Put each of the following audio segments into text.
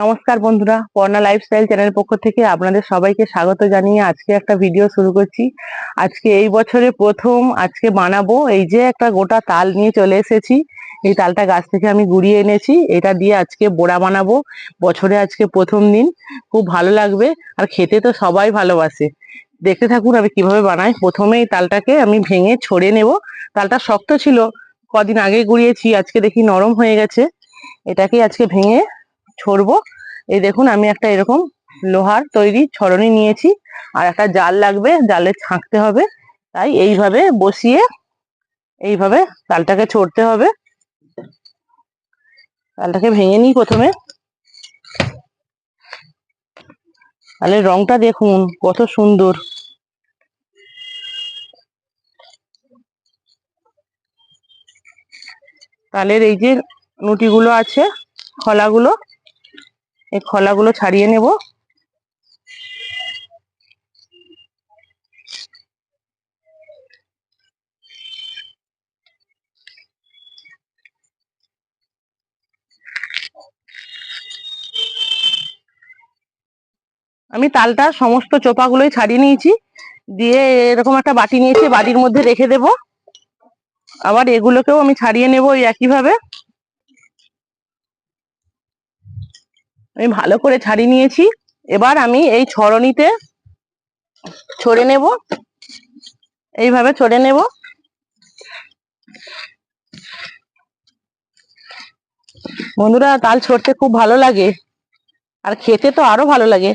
নমস্কার বন্ধুরা, পর্ণা লাইফস্টাইল চ্যানেলের পক্ষ থেকে আপনাদের সবাইকে স্বাগত জানিয়ে আজকে একটা ভিডিও শুরু করছি। আজকে এই বছরে প্রথম আজকে বানাবো, এই যে একটা গোটা তাল নিয়ে চলে এসেছি। এই তালটা গাছ থেকে আমি গুড়িয়ে এনেছি, এটা দিয়ে আজকে বড়া বানাবো। বছরে আজকে প্রথম দিন, খুব ভালো লাগবে। আর খেতে তো সবাই ভালোবাসে। দেখতে থাকুন আমি কিভাবে বানাই। প্রথমে এই তালটাকে আমি ভেঙে ছড়ে নেব। তালটা শক্ত ছিল, কদিন আগে গুড়িয়েছি, আজকে দেখি নরম হয়ে গেছে। এটাকে আজকে ভেঙে ছড়বো। এই দেখুন, আমি একটা এরকম লোহার তৈরি ছড়নি নিয়েছি, আর একটা জাল লাগবে, জালে ছাঁকতে হবে। তাই এইভাবে বসিয়ে এইভাবে তালটাকে ছড়তে হবে। তালটাকে ভেঙে নিই প্রথমে। তালের রংটা দেখুন কত সুন্দর। তালের এই যে নুটিগুলো আছে, খোলাগুলো, এই খোলাগুলো ছাড়িয়ে নেব। আমি তালটা সমস্ত চোপাগুলোই ছাড়িয়ে নিয়েছি, দিয়ে এরকম একটা বাটি নিয়েছি, বাটির মধ্যে রেখে দেব। আবার এগুলোকেও আমি ছাড়িয়ে নেব এই একইভাবে। আমি ভালো করে ছাড়িয়ে নিয়েছি। এবার আমি এই ছড়নিতে ছড়ে নেব, এইভাবে ছড়ে নেব। বন্ধুরা, তাল ছড়তে খুব ভালো লাগে, আর খেতে তো আরো ভালো লাগে।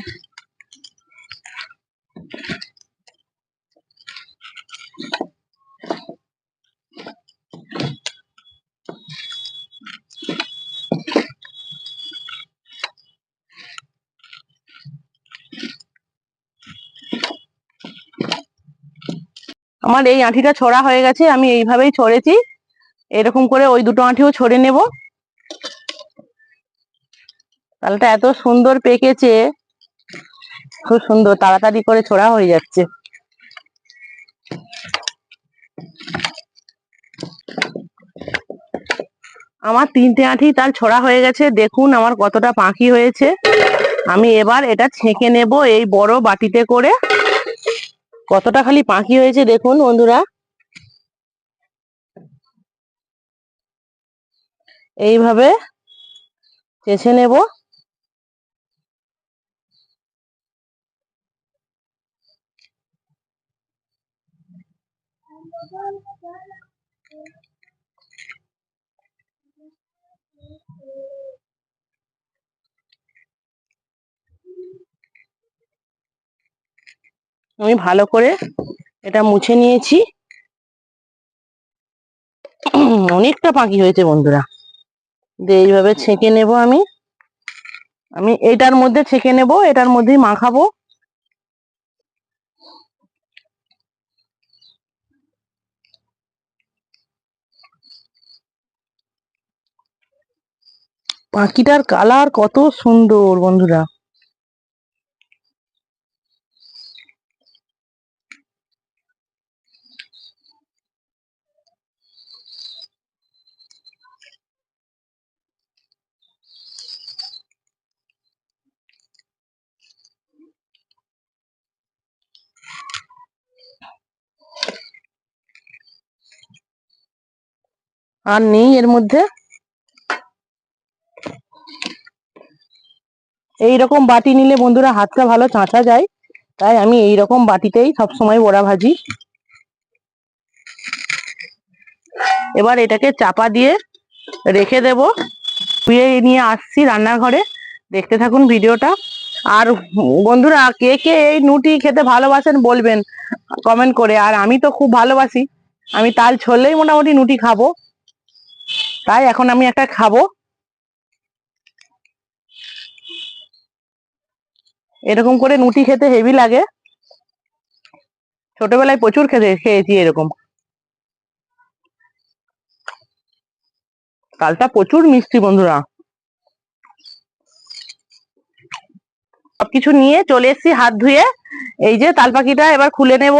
আমার এই আঁটিটা ছড়া হয়ে গেছে, আমি এইভাবেই ছড়েছি। এরকম করে ওই দুটো আঁটিও ছড়ে নেব। তালটা এত সুন্দর পেকেছে, খুব সুন্দর, তাড়াতাড়ি করে ছড়া হয়ে যাচ্ছে। আমার 3টে আঁটি তাল ছড়া হয়ে গেছে, দেখুন আমার কতটা পাখি হয়েছে। আমি এবার এটা ছেঁকে নেব এই বড় বাটিতে করে। কতটা খালি পাখি হয়েছে দেখুন বন্ধুরা। এইভাবে চেঁচে নেব। আমি ভালো করে এটা মুছে নিয়েছি। অনেকটা পাখি হয়েছে বন্ধুরা। এইভাবে ছেঁকে নেব আমি। আমি এটার মধ্যে ছেঁকে নেব, এটার মধ্যেই মাখাবো। পাখিটার কালার কত সুন্দর বন্ধুরা। আর নেই এর মধ্যে। এইরকম বাটি নিলে বন্ধুরা হাতটা ভালো চাঁচা যায়, তাই আমি এইরকম বাটিতেই সবসময় বড়া ভাজি। এবার এটাকে চাপা দিয়ে রেখে দেব। ধুয়ে নিয়ে আসছি রান্নাঘরে, দেখতে থাকুন ভিডিওটা। আর বন্ধুরা, কে কে এই নুটি খেতে ভালোবাসেন বলবেন কমেন্ট করে। আর আমি তো খুব ভালোবাসি, আমি তাল ছড়লেই মোটামুটি নুটি খাবো, তাই এখন আমি একটা খাবো। এরকম করে নুটি খেতে হেভি লাগে, ছোটবেলায় প্রচুর খেয়েছি এরকম। তালটা প্রচুর মিষ্টি বন্ধুরা। সবকিছু নিয়ে চলে এসেছি হাত ধুয়ে। এই যে তাল পাখিটা এবার খুলে নেব।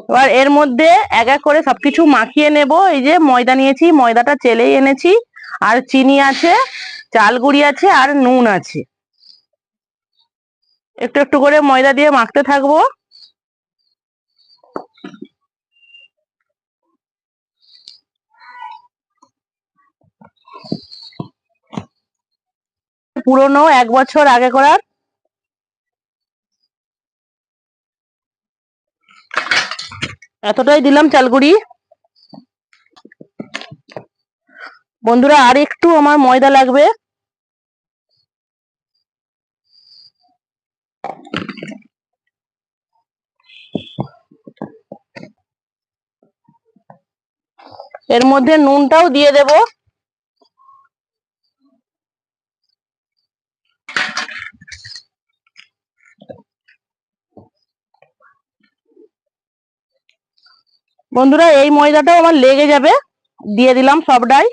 এবার এর মধ্যে এক এক করে সবকিছু মাখিয়ে নেব। এই যে ময়দা নিয়েছি, ময়দাটা চেলেই এনেছি, আর চিনি আছে, চাল গুঁড়ি আছে আর নুন আছে। একটু একটু করে ময়দা দিয়ে মাখতে থাকবো। পুরনো 1 বছর আগে করার। এতটাই দিলাম চালগুড়ি। বন্ধুরা আর একটু আমার ময়দা লাগবে। এর মধ্যে নুনটাও দিয়ে দেব। বন্ধুরা এই ময়দাটাও আমার লেগে যাবে, দিয়ে দিলাম সবটাই।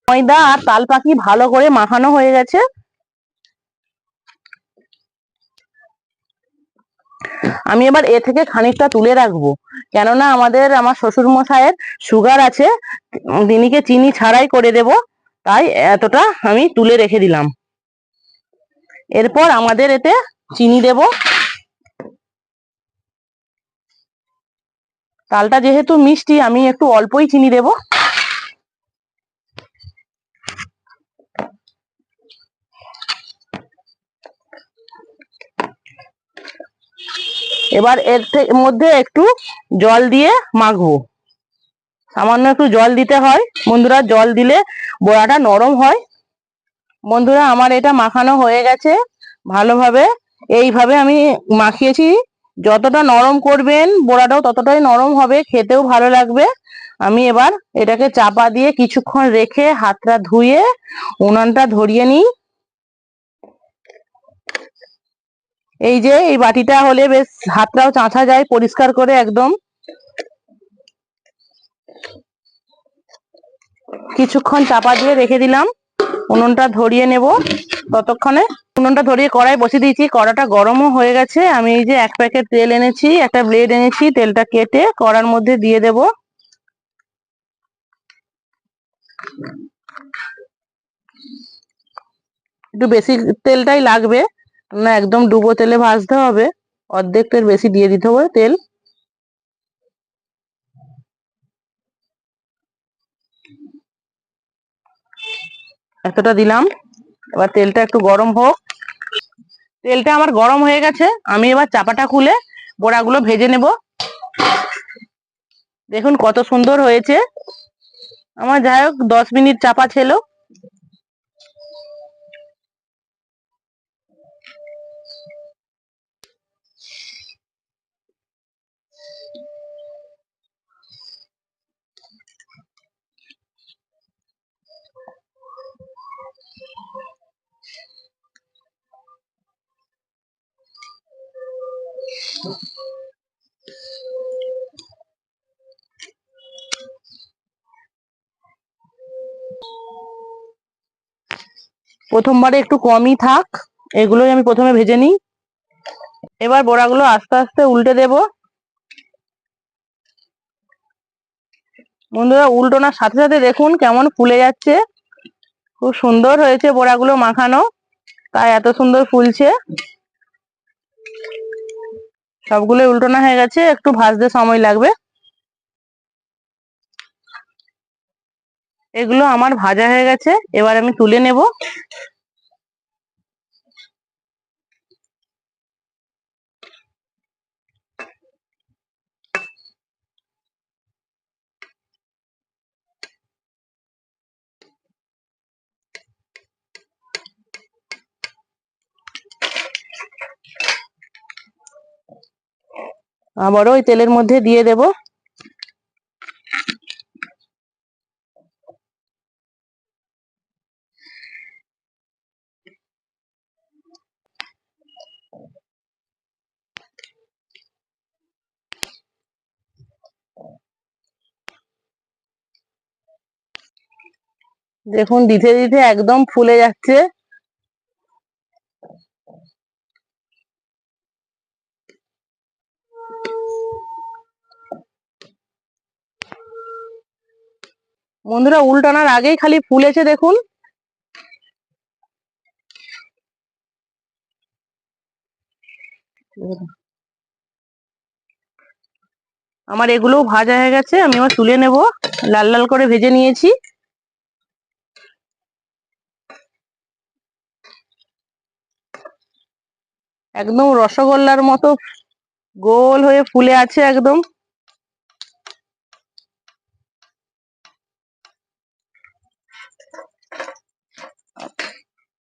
ময়দা আর তাল পাখি ভালো করে মাখানো হয়ে গেছে। আমি এবার এ থেকে খানিকটা তুলে রাখবো, কেননা আমার শ্বশুর মশাইয়ের সুগার আছে, দিনিকে চিনি ছাড়াই করে দেব, তাই এতটা আমি তুলে রেখে দিলাম। এরপর আমাদের এতে চিনি দেব। তালটা যেহেতু মিষ্টি আমি একটু অল্পই চিনি দেব। এবার এর মধ্যে একটু জল দিয়ে মাখবো। সামান্য একটু জল দিতে হয় বন্ধুরা, জল দিলে বড়াটা নরম হয়। বন্ধুরা আমার এটা মাখানো হয়ে গেছে ভালোভাবে। এইভাবে আমি মাখিয়েছি, যতটা নরম করবেন বড়াটাও ততটাই নরম হবে, খেতেও ভালো লাগবে। আমি এবার এটাকে চাপা দিয়ে কিছুক্ষণ রেখে হাতটা ধুয়ে উনানটা ধরিয়ে নিই। এই যে এই বাটিটা হলে বেশ হাতটাও চাঁচা যায় পরিষ্কার করে একদম। কিছুক্ষণ চাপা দিয়ে রেখে দিলাম, উনুনটা ধরিয়ে নেব ততক্ষণে। উনুনটা ধরিয়ে কড়াই বসিয়ে দিয়েছি, কড়াটা গরমও হয়ে গেছে। আমি এই যে 1 প্যাকেট তেল এনেছি, একটা ব্লেড এনেছি, তেলটা কেটে কড়ার মধ্যে দিয়ে দেব। একটু বেশি তেলটাই লাগবে, না একদম ডুবো তেলে ভাজতে হবে, অর্ধেক তেল বেশি দিয়ে দিতে হবে তেল। এতটা দিলাম। এবার তেলটা একটু গরম হোক। তেলটা আমার গরম হয়ে গেছে, আমি এবার চাপাটা খুলে বড়াগুলো ভেজে নেব। দেখুন কত সুন্দর হয়েছে আমার। যাই হোক 10 মিনিট চাপা ছিল। প্রথমবারে একটু কমই থাক, এগুলোই আমি প্রথমে ভেজে নিই। এবার বড়াগুলো আস্তে আস্তে উল্টে দেব। বন্ধুরা উল্টোনার সাথে সাথে দেখুন কেমন ফুলে যাচ্ছে। খুব সুন্দর হয়েছে বড়াগুলো মাখানো, তাই এত সুন্দর ফুলছে। সবগুলো উল্টোনা হয়ে গেছে, একটু ভাজতে সময় লাগবে। এগুলো আমার ভাজা হয়ে গেছে, এবার আমি তুলে নেব। আবারও ওই তেলের মধ্যে দিয়ে দেব। দেখুন দিতে দিতে একদম ফুলে যাচ্ছে। বন্ধুরা উল্টানোর আগেই খালি ফুলেছে দেখুন। আমার এগুলো ভাজা হয়ে গেছে, আমি আবার তুলে নেব। লাল লাল করে ভেজে নিয়েছি। একদম রসগোল্লার মতো গোল হয়ে ফুলে আছে একদম।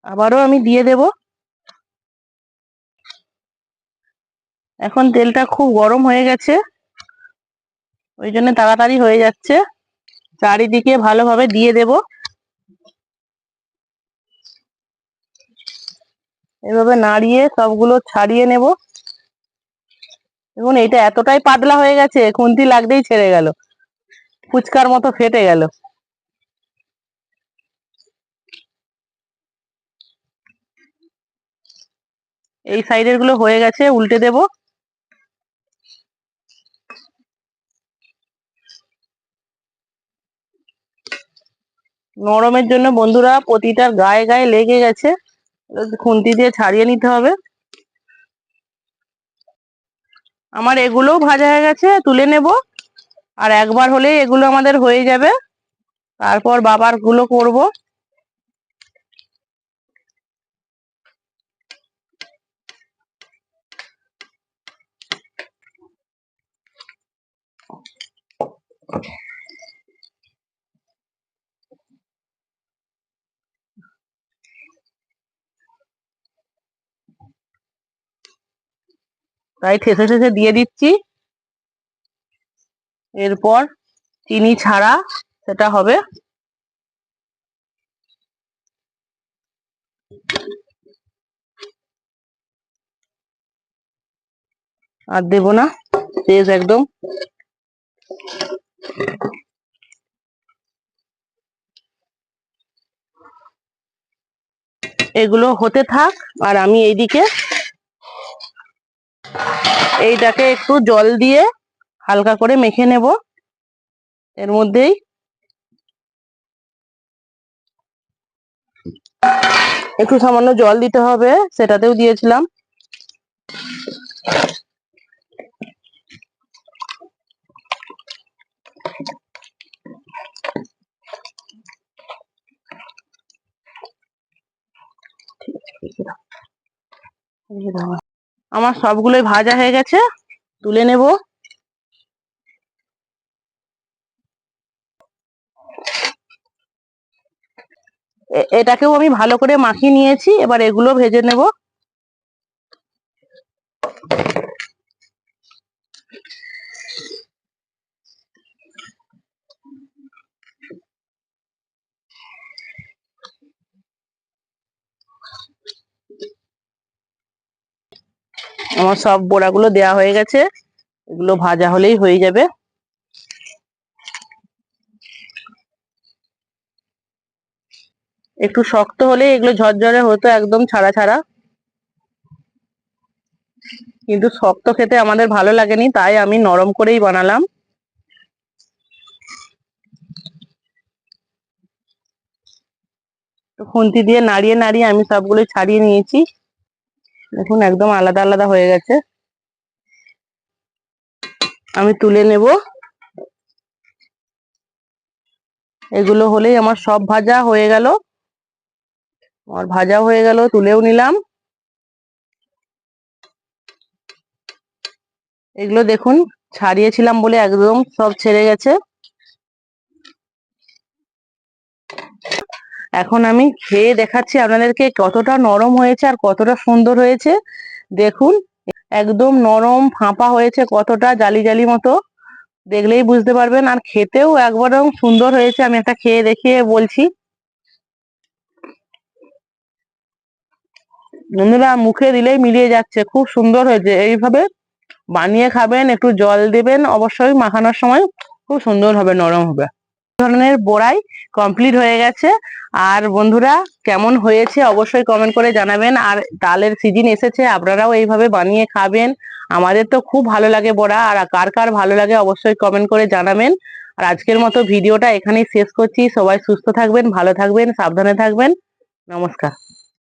আবারও আমি দিয়ে দেব। এখন তেলটা খুব গরম হয়ে গেছে, ওই জন্য তাড়াতাড়ি হয়ে যাচ্ছে। চারিদিকে ভালোভাবে দিয়ে দেব। এভাবে নাড়িয়ে সবগুলো ছাড়িয়ে নেব। দেখুন এটা এতটাই পাতলা হয়ে গেছে, খুন্তি লাগতেই ছেড়ে গেল, ফুচকার মতো ফেটে গেল। এই সাইডের গুলো হয়ে গেছে, উল্টে দেব। নরমের জন্য বন্ধুরা প্রতিটার গায়ে গায়ে লেগে গেছে, খুন্তি দিয়ে ছাড়িয়ে নিতে হবে। আমার এগুলোও ভাজা হয়ে গেছে, তুলে নেব। আর একবার হলেই এগুলো আমাদের হয়ে যাবে, তারপর বাবার গুলো করব। তাই ঠেসে ঠেসে দিয়ে দিচ্ছি। এরপর চিনি ছাড়া সেটা হবে। আর দেব না, শেষ একদম। এগুলো হতে থাক, আর আমি এইদিকে এইটাকে একটু জল দিয়ে হালকা করে মেখে নেব। এর মধ্যেই একটু সামান্য জল দিতে হবে, সেটাতেও দিয়েছিলাম। আমার সবগুলোই ভাজা হয়ে গেছে, তুলে নেব। এটাকেও আমি ভালো করে মাখিয়ে নিয়েছি, এবার এগুলো ভেজে নেব। আমার সব বড়াগুলো দেয়া হয়ে গেছে, এগুলো ভাজা হলেই হয়ে যাবে। একটু শক্ত হলে এগুলো ঝরঝরে হতো, একদম ছাড়া ছাড়া। কিন্তু শক্ত খেতে আমাদের ভালো লাগেনি, তাই আমি নরম করেই বানালাম। তো খুন্তি দিয়ে নাড়িয়ে নাড়িয়ে আমি সবগুলো ছাড়িয়ে নিয়েছি। দেখুন একদম আলাদা আলাদা হয়ে গেছে। আমি তুলে নেব। এগুলো হলেই আমার সব ভাজা হয়ে গেল। আমার ভাজাও হয়ে গেল, তুলেও নিলাম। এগুলো দেখুন ছাড়িয়েছিলাম বলে একদম সব ছেড়ে গেছে। এখন আমি খেয়ে দেখাচ্ছি আপনাদেরকে কতটা নরম হয়েছে আর কতটা সুন্দর হয়েছে। দেখুন একদম নরম ফাঁপা হয়েছে, কতটা জালি জালি মতো, দেখলেই বুঝতে পারবেন। আর খেতেও একবারে সুন্দর হয়েছে। আমি একটা খেয়ে দেখিয়ে বলছি। বন্ধুরা মুখে দিলেই মিলিয়ে যাচ্ছে, খুব সুন্দর হয়েছে। এইভাবে বানিয়ে খাবেন, একটু জল দেবেন অবশ্যই মাখানোর সময়, খুব সুন্দর হবে, নরম হবে। ধরনের বড়াই কমপ্লিট হয়ে গেছে। আর বন্ধুরা কেমন হয়েছে অবশ্যই কমেন্ট করে জানাবেন। আর তালের সিজন এসেছে, আপনারাও এইভাবে বানিয়ে খাবেন। আমাদের তো খুব ভালো লাগে বড়া, আর কার কার ভালো লাগে অবশ্যই কমেন্ট করে জানাবেন। আর আজকের মতো ভিডিওটা এখানেই শেষ করছি। সবাই সুস্থ থাকবেন, ভালো থাকবেন, সাবধানে থাকবেন। নমস্কার।